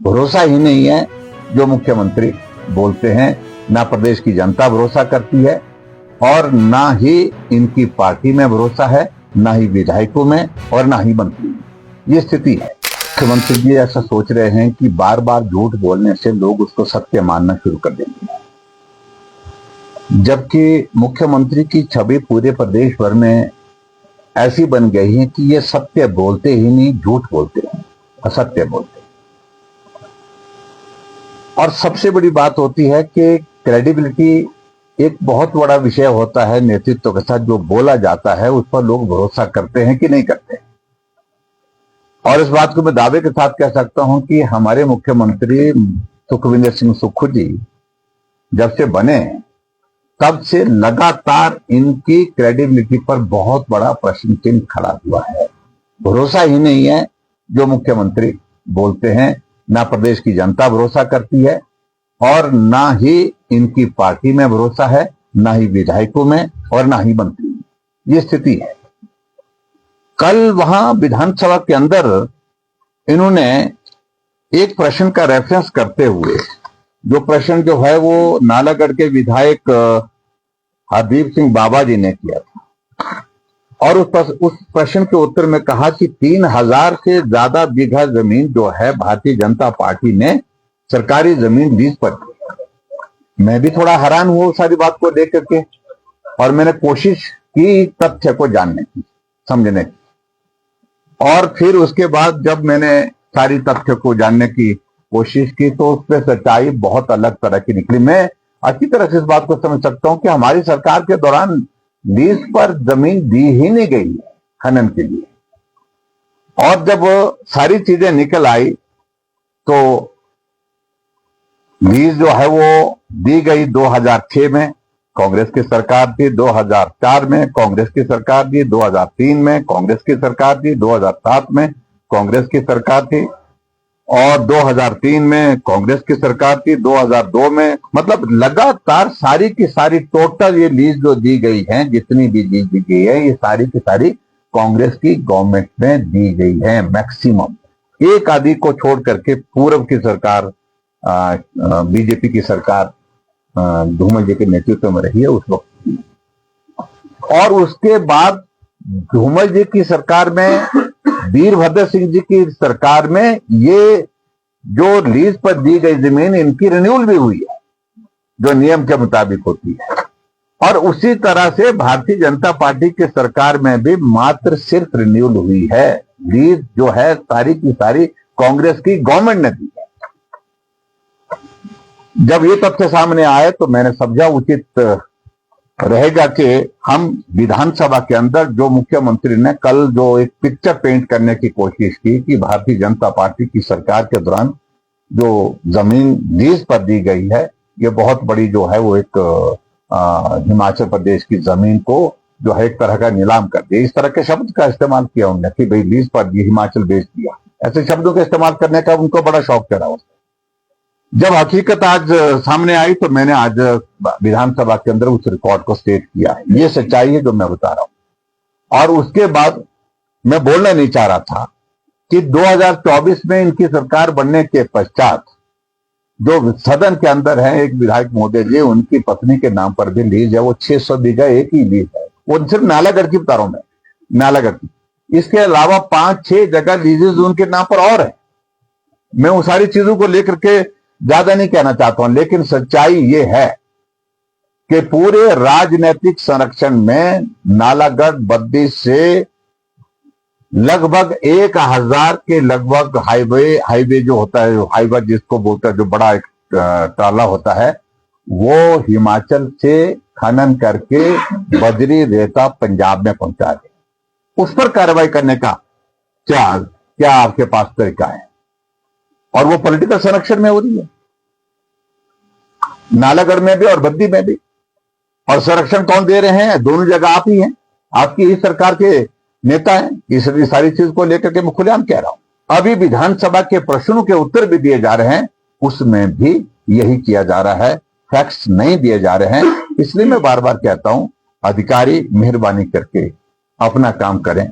भरोसा ही नहीं है जो मुख्यमंत्री बोलते हैं। ना प्रदेश की जनता भरोसा करती है और ना ही इनकी पार्टी में भरोसा है, ना ही विधायकों में और ना ही मंत्री में। ये स्थिति है। मुख्यमंत्री जी ऐसा सोच रहे हैं कि बार बार झूठ बोलने से लोग उसको सत्य मानना शुरू कर देंगे, जबकि मुख्यमंत्री की छवि पूरे प्रदेश भर में ऐसी बन गई है कि ये सत्य बोलते ही नहीं, झूठ बोलते हैं, असत्य बोलते हैं। और सबसे बड़ी बात होती है कि क्रेडिबिलिटी एक बहुत बड़ा विषय होता है नेतृत्व के साथ। जो बोला जाता है उस पर लोग भरोसा करते हैं कि नहीं करते। और इस बात को मैं दावे के साथ कह सकता हूं कि हमारे मुख्यमंत्री सुखविंदर सिंह सुक्खू जी जब से बने तब से लगातार इनकी क्रेडिबिलिटी पर बहुत बड़ा प्रश्न चिन्ह खड़ा हुआ है। भरोसा ही नहीं है जो मुख्यमंत्री बोलते हैं। ना प्रदेश की जनता भरोसा करती है और ना ही इनकी पार्टी में भरोसा है, ना ही विधायकों में और ना ही मंत्री में। ये स्थिति है। कल वहां विधानसभा के अंदर इन्होंने एक प्रश्न का रेफरेंस करते हुए, जो प्रश्न जो है वो नालागढ़ के विधायक हरदीप सिंह बाबा जी ने किया था, और उस प्रश्न के उत्तर में कहा कि 3000 से ज्यादा बीघा जमीन जो है भारतीय जनता पार्टी ने सरकारी जमीन लीज पर दी। मैं भी थोड़ा हैरान हुआ सारी बात को लेकर के, और मैंने कोशिश की तथ्य को जानने की, समझने की। और फिर उसके बाद जब मैंने सारी तथ्य को जानने की कोशिश की तो उस पर सच्चाई बहुत अलग तरह की निकली। मैं अच्छी तरह से इस बात को समझ सकता हूं कि हमारी सरकार के दौरान लीज पर जमीन दी ही नहीं गई है खनन के लिए। और जब सारी चीजें निकल आई तो लीज जो है वो दी गई 2006 में, कांग्रेस की सरकार थी। 2004 में कांग्रेस की सरकार थी। 2003 में कांग्रेस की सरकार थी। 2007 में कांग्रेस की सरकार थी और 2003 में कांग्रेस की सरकार थी। 2002 में, मतलब लगातार सारी की सारी टोटल ये लीज जो दी गई है, जितनी भी लीज दी गई है, ये सारी की सारी कांग्रेस की गवर्नमेंट में दी गई है मैक्सिमम। एक आदि को छोड़ करके पूर्व की सरकार, बीजेपी की सरकार धूमल जी के नेतृत्व में रही है उस वक्त। और उसके बाद धूमल जी की सरकार में, वीरभद्र सिंह जी की सरकार में, ये जो लीज पर दी गई जमीन इनकी रिन्यूअल भी हुई है जो नियम के मुताबिक होती है। और उसी तरह से भारतीय जनता पार्टी की सरकार में भी मात्र सिर्फ रिन्यूअल हुई है। लीज जो है सारी की सारी कांग्रेस की गवर्नमेंट ने दी है। जब ये तथ्य सामने आए तो मैंने समझा उचित रहेगा कि हम विधानसभा के अंदर, जो मुख्यमंत्री ने कल जो एक पिक्चर पेंट करने की कोशिश की कि भारतीय जनता पार्टी की सरकार के दौरान जो जमीन लीज पर दी गई है, ये बहुत बड़ी जो है वो एक हिमाचल प्रदेश की जमीन को जो है एक तरह का नीलाम कर दिया। इस तरह के शब्द का इस्तेमाल किया उन्होंने कि भाई लीज पर दी, हिमाचल बेच दिया। ऐसे शब्दों का इस्तेमाल करने का उनको बड़ा शौक चढ़ा। जब हकीकत आज सामने आई तो मैंने आज विधानसभा के अंदर उस रिकॉर्ड को स्टेट किया है। ये सच्चाई है जो मैं बता रहा हूं। और उसके बाद मैं बोलना नहीं चाह रहा था कि 2024 में इनकी सरकार बनने के पश्चात जो सदन के अंदर है, एक विधायक महोदय जी, उनकी पत्नी के नाम पर भी लीज है। वो 600 बीघा एक ही लीज है, वो सिर्फ नालागढ़ की बता रहा हूं मैं, नालागढ़ की। इसके अलावा 5-6 जगह लीजेज उनके नाम पर और है। मैं उन सारी चीजों को लेकर के ज्यादा नहीं कहना चाहता हूं, लेकिन सच्चाई ये है कि पूरे राजनीतिक संरक्षण में नालागढ़ बद्दी से लगभग 1000 के लगभग हाईवे जो होता है, हाईवे जिसको बोलता है, जो बड़ा एक टाला होता है, वो हिमाचल से खनन करके बजरी रेता पंजाब में पहुंचा दे। उस पर कार्रवाई करने का क्या आपके पास तरीका है? और वो पॉलिटिकल संरक्षण में हो रही है, नालागढ़ में भी और बद्दी में भी। और संरक्षण कौन दे रहे हैं? दोनों जगह आप ही हैं, आपकी ही सरकार के नेता हैं। इस सारी चीज को लेकर के मैं खुलेआम कह रहा हूं। अभी विधानसभा के प्रश्नों के उत्तर भी दिए जा रहे हैं, उसमें भी यही किया जा रहा है, फैक्ट्स नहीं दिए जा रहे हैं। इसलिए मैं बार बार कहता हूं, अधिकारी मेहरबानी करके अपना काम करें।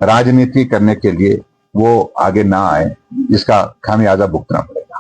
राजनीति करने के लिए वो आगे ना आए, इसका खामियाजा भुगतना पड़ेगा।